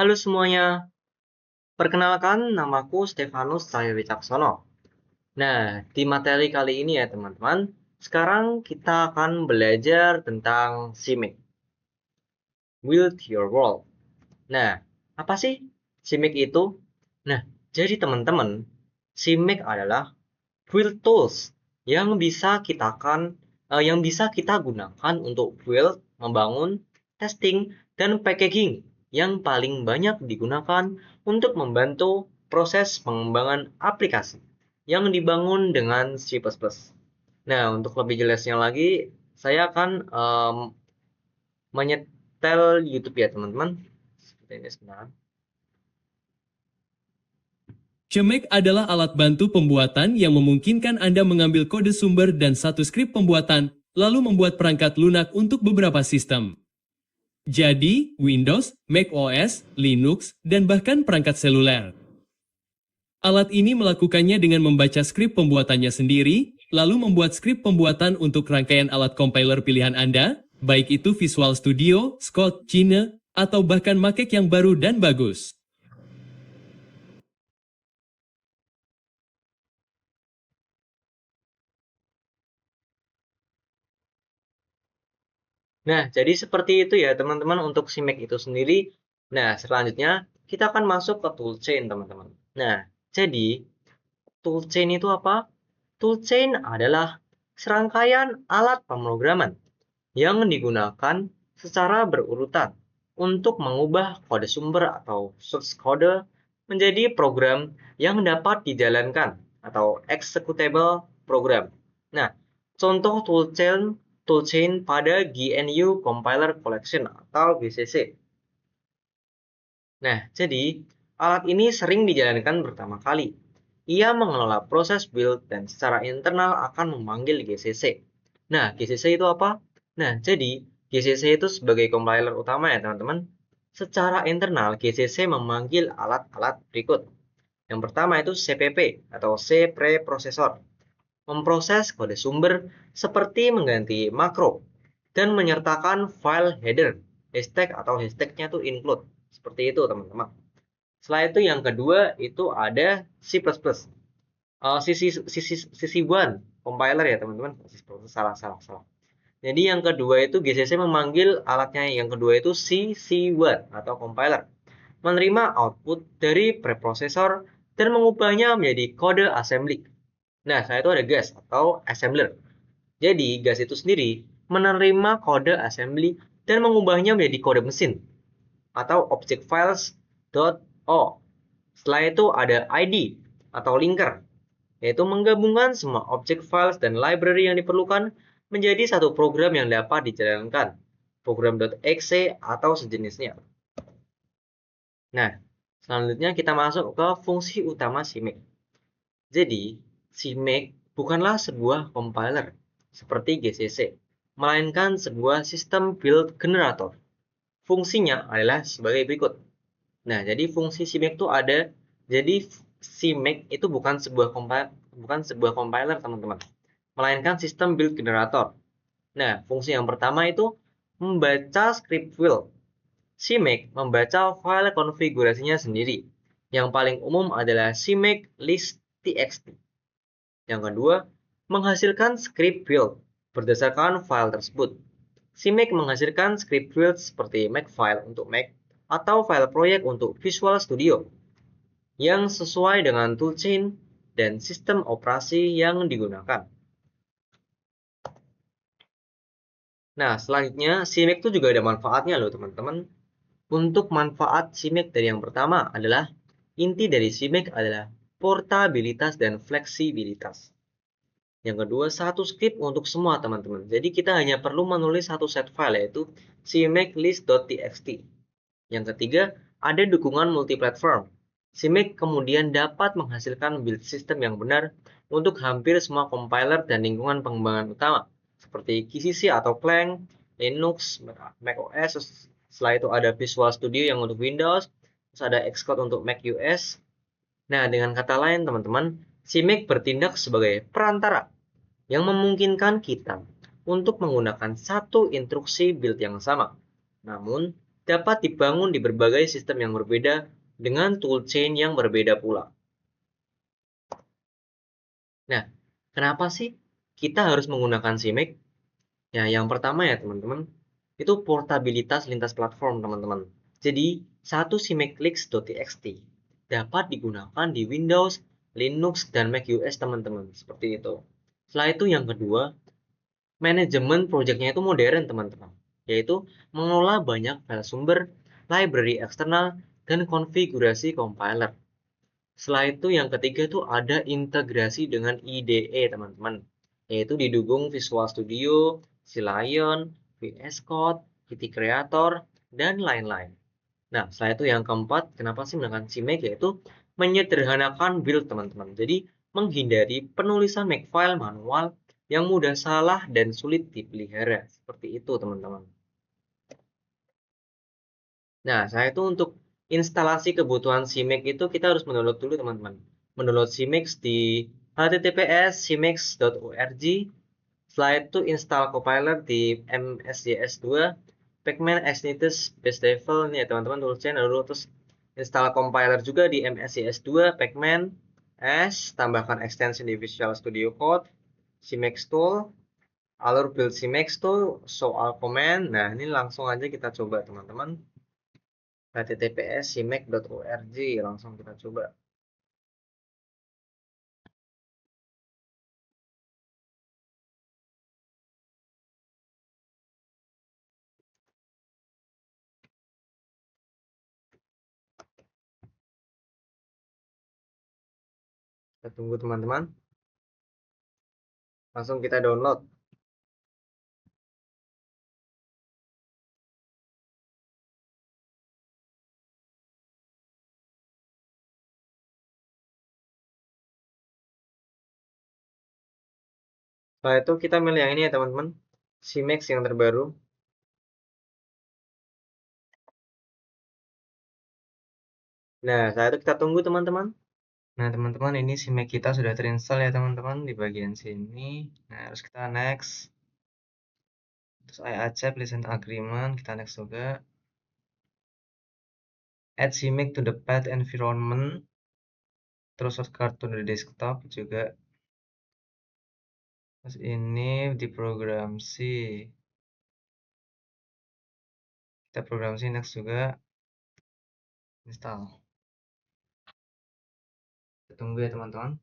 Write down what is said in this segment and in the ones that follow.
Halo semuanya, perkenalkan namaku Stefanus Cahyo Wicaksono. Nah, di materi kali ini ya teman-teman, sekarang kita akan belajar tentang CIMIC, Build Your World. Nah, apa sih CIMIC itu? Nah, jadi teman-teman, CIMIC adalah build tools yang bisa kita gunakan untuk build, membangun, testing, dan packaging yang paling banyak digunakan untuk membantu proses pengembangan aplikasi yang dibangun dengan C++. Nah, untuk lebih jelasnya lagi, saya akan menyetel YouTube ya teman-teman. Seperti ini sebentar. CIMIC adalah alat bantu pembuatan yang memungkinkan Anda mengambil kode sumber dan satu skrip pembuatan, lalu membuat perangkat lunak untuk beberapa sistem. Jadi, Windows, Mac OS, Linux, dan bahkan perangkat seluler. Alat ini melakukannya dengan membaca skrip pembuatannya sendiri, lalu membuat skrip pembuatan untuk rangkaian alat compiler pilihan Anda, baik itu Visual Studio, Scott, Cine, atau bahkan Mac yang baru dan bagus. Nah, jadi seperti itu ya teman-teman untuk si Mac itu sendiri. Nah, selanjutnya kita akan masuk ke toolchain teman-teman. Nah, jadi toolchain itu apa? Toolchain adalah serangkaian alat pemrograman yang digunakan secara berurutan untuk mengubah kode sumber atau source code menjadi program yang dapat dijalankan atau executable program. Nah, contoh toolchain pada GNU Compiler Collection atau GCC. Nah, jadi alat ini sering dijalankan pertama kali. Ia mengelola proses build dan secara internal akan memanggil GCC. Nah, GCC itu apa? Nah, jadi GCC itu sebagai compiler utama ya teman-teman. Secara internal, GCC memanggil alat-alat berikut. Yang pertama itu CPP atau C preprocessor. Memproses kode sumber seperti mengganti makro dan menyertakan file header, hashtag atau hashtagnya itu include. Seperti itu teman-teman. Setelah itu yang kedua itu ada C++. CC1 compiler ya teman-teman. Salah. Jadi yang kedua itu GCC memanggil alatnya yang kedua itu CC1 atau compiler. Menerima output dari preprocessor dan mengubahnya menjadi kode assembly. Nah, saya itu ada gas atau assembler. Jadi, gas itu sendiri menerima kode assembly dan mengubahnya menjadi kode mesin atau object files.o. Setelah itu ada ID atau linker, yaitu menggabungkan semua object files dan library yang diperlukan menjadi satu program yang dapat dijalankan, program.exe atau sejenisnya. Nah, selanjutnya kita masuk ke fungsi utama CMake. Jadi, CMake bukanlah sebuah compiler seperti GCC, melainkan sebuah sistem build generator. Fungsinya adalah sebagai berikut. Nah, jadi fungsi CMake itu ada, jadi CMake itu bukan sebuah compiler, teman-teman, melainkan sistem build generator. Nah, fungsi yang pertama itu membaca script build. CMake membaca file konfigurasinya sendiri. Yang paling umum adalah CMake list.txt. Yang kedua, menghasilkan script build berdasarkan file tersebut. CMake menghasilkan script build seperti Makefile untuk Mac atau file proyek untuk Visual Studio yang sesuai dengan toolchain dan sistem operasi yang digunakan. Nah, selanjutnya CMake itu juga ada manfaatnya loh teman-teman. Untuk manfaat CMake dari yang pertama adalah inti dari CMake adalah portabilitas dan fleksibilitas. Yang kedua, satu script untuk semua teman-teman. Jadi kita hanya perlu menulis satu set file yaitu CMake list.txt. Yang ketiga, ada dukungan multiplatform. CMake kemudian dapat menghasilkan build system yang benar untuk hampir semua compiler dan lingkungan pengembangan utama seperti GCC atau Clang, Linux, Mac OS. Setelah itu ada Visual Studio yang untuk Windows, terus ada Xcode untuk Mac US. Nah, dengan kata lain teman-teman, CMake bertindak sebagai perantara yang memungkinkan kita untuk menggunakan satu instruksi build yang sama. Namun, dapat dibangun di berbagai sistem yang berbeda dengan toolchain yang berbeda pula. Nah, kenapa sih kita harus menggunakan CMake? Ya, yang pertama ya teman-teman, itu portabilitas lintas platform teman-teman. Jadi, satu cmake.leaks.txt dapat digunakan di Windows, Linux, dan Mac OS teman-teman. Seperti itu. Setelah itu yang kedua, manajemen proyeknya itu modern teman-teman. Yaitu mengelola banyak file sumber, library eksternal, dan konfigurasi compiler. Setelah itu yang ketiga itu ada integrasi dengan IDE teman-teman, yaitu didukung Visual Studio, Lion, VS Code, Qt Creator, dan lain-lain. Nah, setelah itu yang keempat, kenapa sih menggunakan CMake, yaitu menyederhanakan build teman-teman. Jadi menghindari penulisan makefile manual yang mudah salah dan sulit dipelihara. Seperti itu teman-teman. Nah, saya itu untuk instalasi kebutuhan CMake itu kita harus mendownload dulu teman-teman. Mendownload CMake di https://cmake.org. Setelah itu install compiler di MSJS2, Pacman Xnitus Base Level ini ya teman-teman tulisnya dulu, terus install compiler juga di MSJS2, Pacman S, tambahkan extension di Visual Studio Code, CMake tool, alur build CMake tool, show all command. Nah, ini langsung aja kita coba teman-teman. https://cmake.org, langsung kita coba. Kita tunggu teman-teman. Langsung kita download. Setelah itu kita milih yang ini ya teman-teman. CMake yang terbaru. Nah, setelah itu kita tunggu teman-teman. Nah, teman-teman, ini CMake kita sudah terinstall ya teman-teman di bagian sini. Nah, harus kita next. Terus I accept listen agreement, kita next juga. Add CMake to the path environment. Terus shortcut to the desktop juga. Terus ini di program C. Kita program C next juga. Install. Kita tunggu ya teman-teman.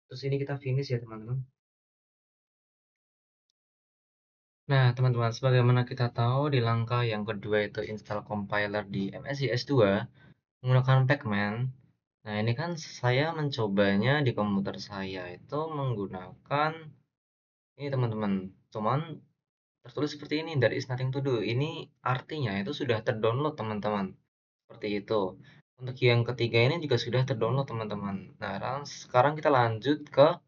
Terus ini kita finish ya teman-teman. Nah, teman-teman, sebagaimana kita tahu di langkah yang kedua itu install compiler di MSIS2 menggunakan Pacman. Nah, ini kan saya mencobanya di komputer saya itu menggunakan ini teman-teman. Cuman tertulis seperti ini, there is nothing to do. Ini artinya itu sudah terdownload teman-teman. Seperti itu. Untuk yang ketiga ini juga sudah terdownload teman-teman. Nah, sekarang kita lanjut ke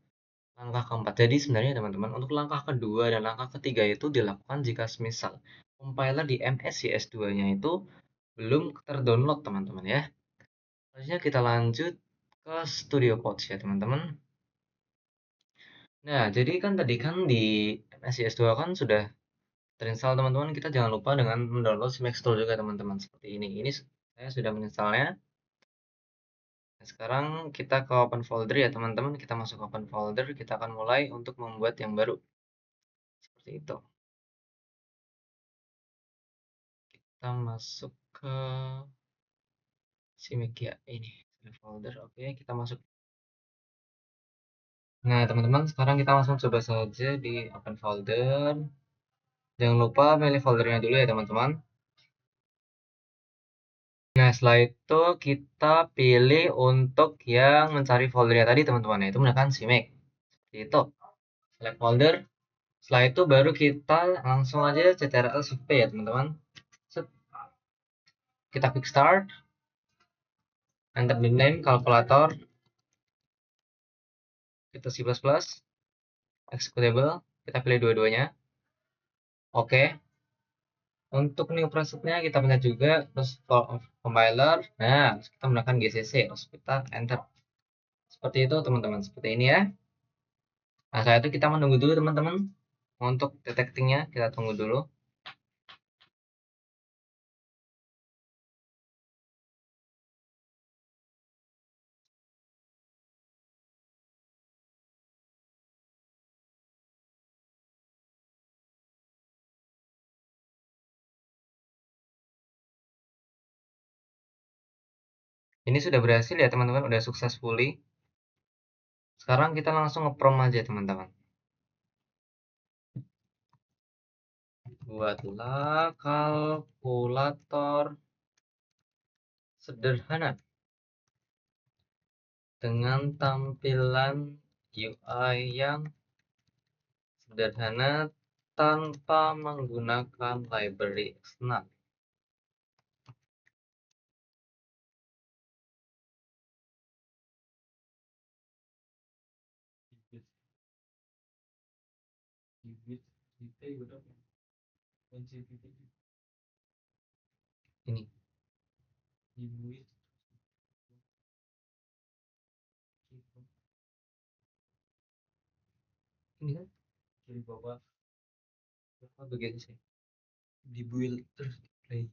langkah keempat. Jadi sebenarnya teman-teman, untuk langkah kedua dan langkah ketiga itu dilakukan jika semisal compiler di MSCS2-nya itu belum terdownload teman-teman ya. Selanjutnya kita lanjut ke Studio Code ya teman-teman. Nah, jadi kan tadi kan di MSCS2 kan sudah terinstall teman-teman. Kita jangan lupa dengan mendownload si Maxtool juga teman-teman. Seperti ini. Ini saya sudah menginstalnya. Nah, sekarang kita ke open folder ya teman-teman. Kita masuk open folder, kita akan mulai untuk membuat yang baru. Seperti itu. Kita masuk ke CMake ya, ini folder. Oke, kita masuk. Nah, teman-teman, sekarang kita langsung coba saja di open folder. Jangan lupa pilih foldernya dulu ya, teman-teman. Nah, setelah itu kita pilih untuk yang mencari foldernya tadi, teman-teman. Yaitu menggunakan CMake. Seperti itu. Select folder. Setelah itu baru kita langsung aja ctrl shift P ya, teman-teman. Kita klik start. Enter the name kalkulator. Kita C++. Executable. Kita pilih dua-duanya. Oke. Untuk new process-nya kita pencet juga, terus compiler. Nah, terus kita menggunakan GCC, terus kita enter. Seperti itu teman-teman, seperti ini ya. Nah, saat itu kita menunggu dulu teman-teman. Untuk detecting-nya kita tunggu dulu. Ini sudah berhasil ya teman-teman, udah successfully. Sekarang kita langsung nge-prompt aja teman-teman. Buatlah kalkulator sederhana dengan tampilan UI yang sederhana tanpa menggunakan library eksternal. Ini kan kiri bawah begitu sih, di build terus di play,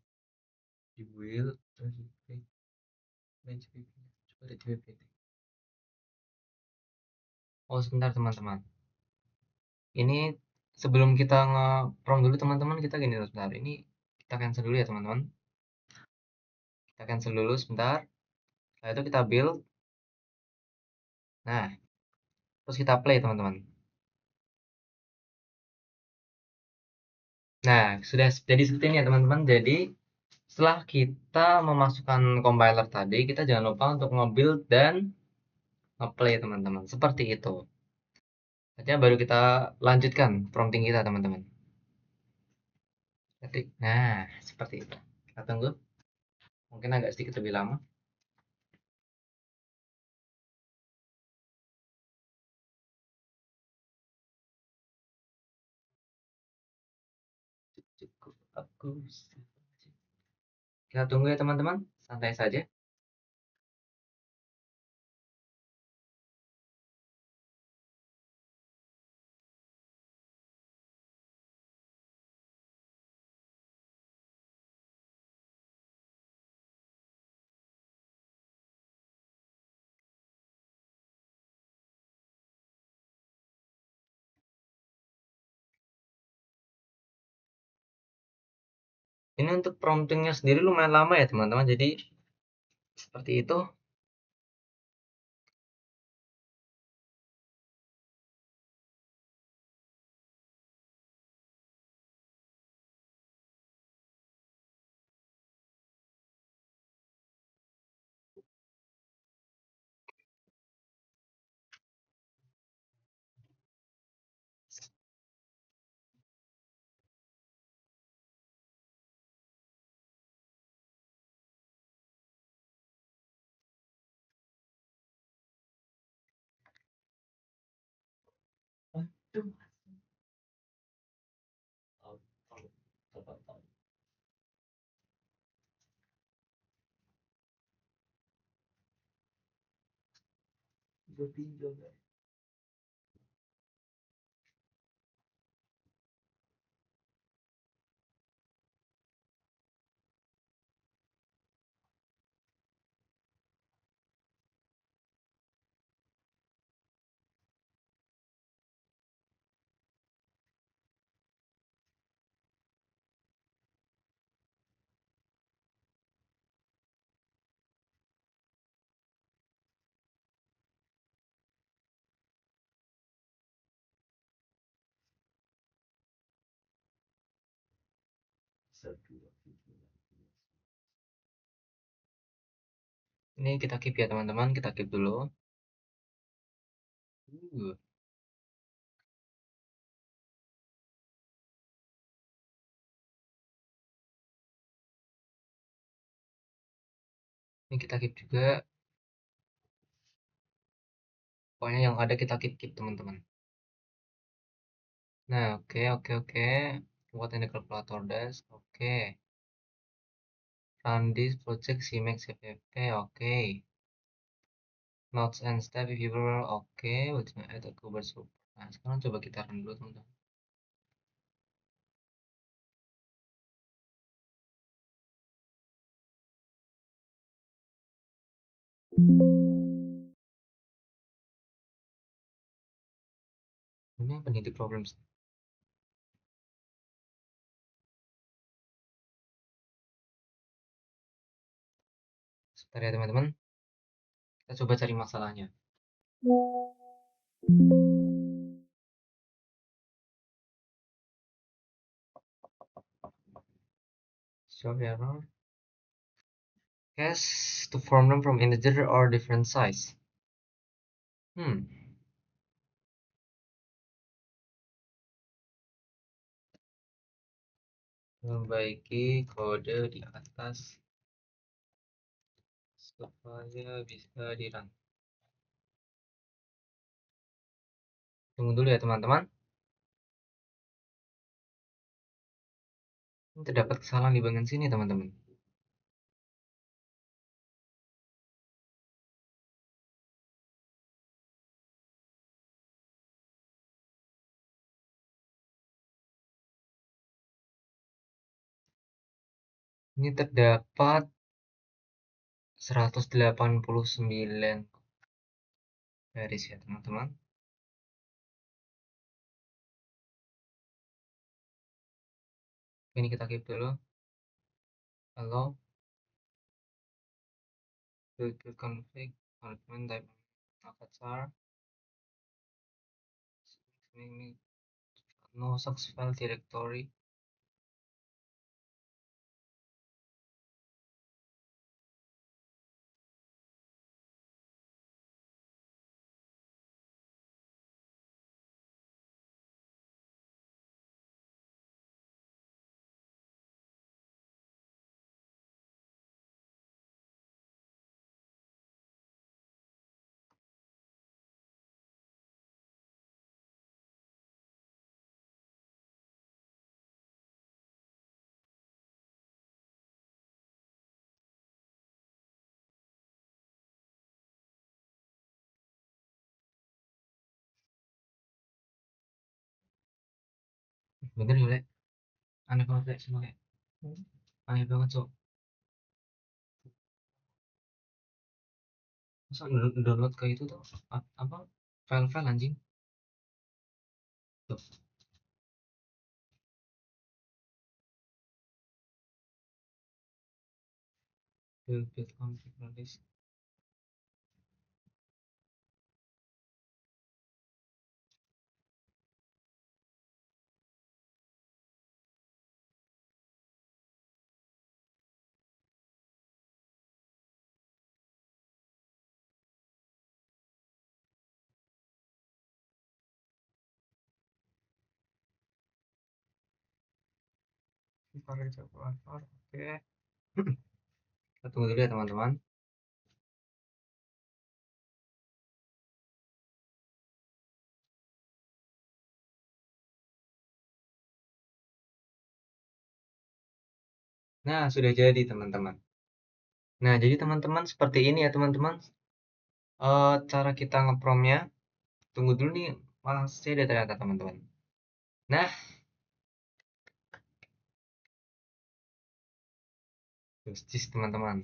di build terus di play, main coba di PPT. Oh sebentar teman-teman, ini sebelum kita nge-prompt dulu teman-teman, kita gini dulu sebentar, ini kita cancel dulu ya teman-teman, kita cancel dulu sebentar. Setelah itu kita build. Nah, terus kita play teman-teman. Nah, sudah jadi seperti ini ya teman-teman. Jadi setelah kita memasukkan compiler tadi, kita jangan lupa untuk nge-build dan nge-play teman-teman. Seperti itu. Saja baru kita lanjutkan prompting kita teman-teman. Ketik. Nah, seperti itu. Kita tunggu. Mungkin agak sedikit lebih lama. Cukup aku. Kita tunggu ya teman-teman. Santai saja. Ini untuk promptingnya sendiri lumayan lama ya teman-teman. Jadi seperti itu. Aduh. Gue pinjol. Ini kita keep ya teman-teman, kita keep dulu. Ini kita keep juga. Pokoknya yang ada kita keep teman-teman. Nah, oke. What in the calculator does? Oke. Run this project CMake CPP. Oke. Notes and step if you were oke. Ultimate add a cover support. Nah, sekarang coba kita run dulu teman-teman. Ini apa nih di problems? Sebentar ya teman-teman. Kita coba cari masalahnya. Show error. Cache to form them from integer or different size. Membaiki kode di atas supaya bisa di-run. Tunggu dulu ya teman-teman. Ini terdapat kesalahan di bagian sini teman-teman. Ini terdapat 189 baris ya teman-teman. Ini kita keep dulu. Halo. Build config argument type avatar. No such file directory. Bener ya, Le? Aneh banget, Le, semua, Le. Aneh banget, Cok. Masa download kayak itu tuh apa? File-file anjing. Tuh. Build config list. Oke. Kita tunggu dulu ya teman-teman. Nah, sudah jadi teman-teman. Nah, jadi teman-teman seperti ini ya teman-teman. Cara kita ngepromnya. Tunggu dulu nih, masih ada ternyata teman-teman. Nah, justis teman-teman.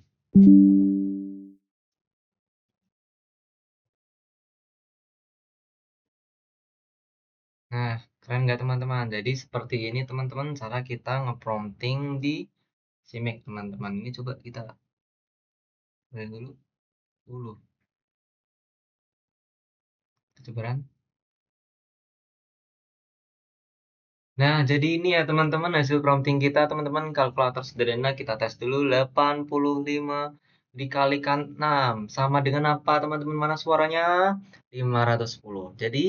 Nah, keren nggak teman-teman? Jadi seperti ini teman-teman cara kita ngeprompting di CMake teman-teman. Ini coba kita lihat dulu. Kita coba run. Nah, jadi ini ya teman-teman hasil prompting kita, teman-teman kalkulator sederhana kita tes dulu 85 dikalikan 6 sama dengan apa teman-teman? Mana suaranya? 510. Jadi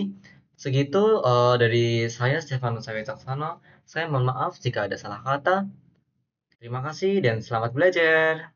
segitu dari saya Stefanus Wicaksono. Saya mohon maaf jika ada salah kata. Terima kasih dan selamat belajar.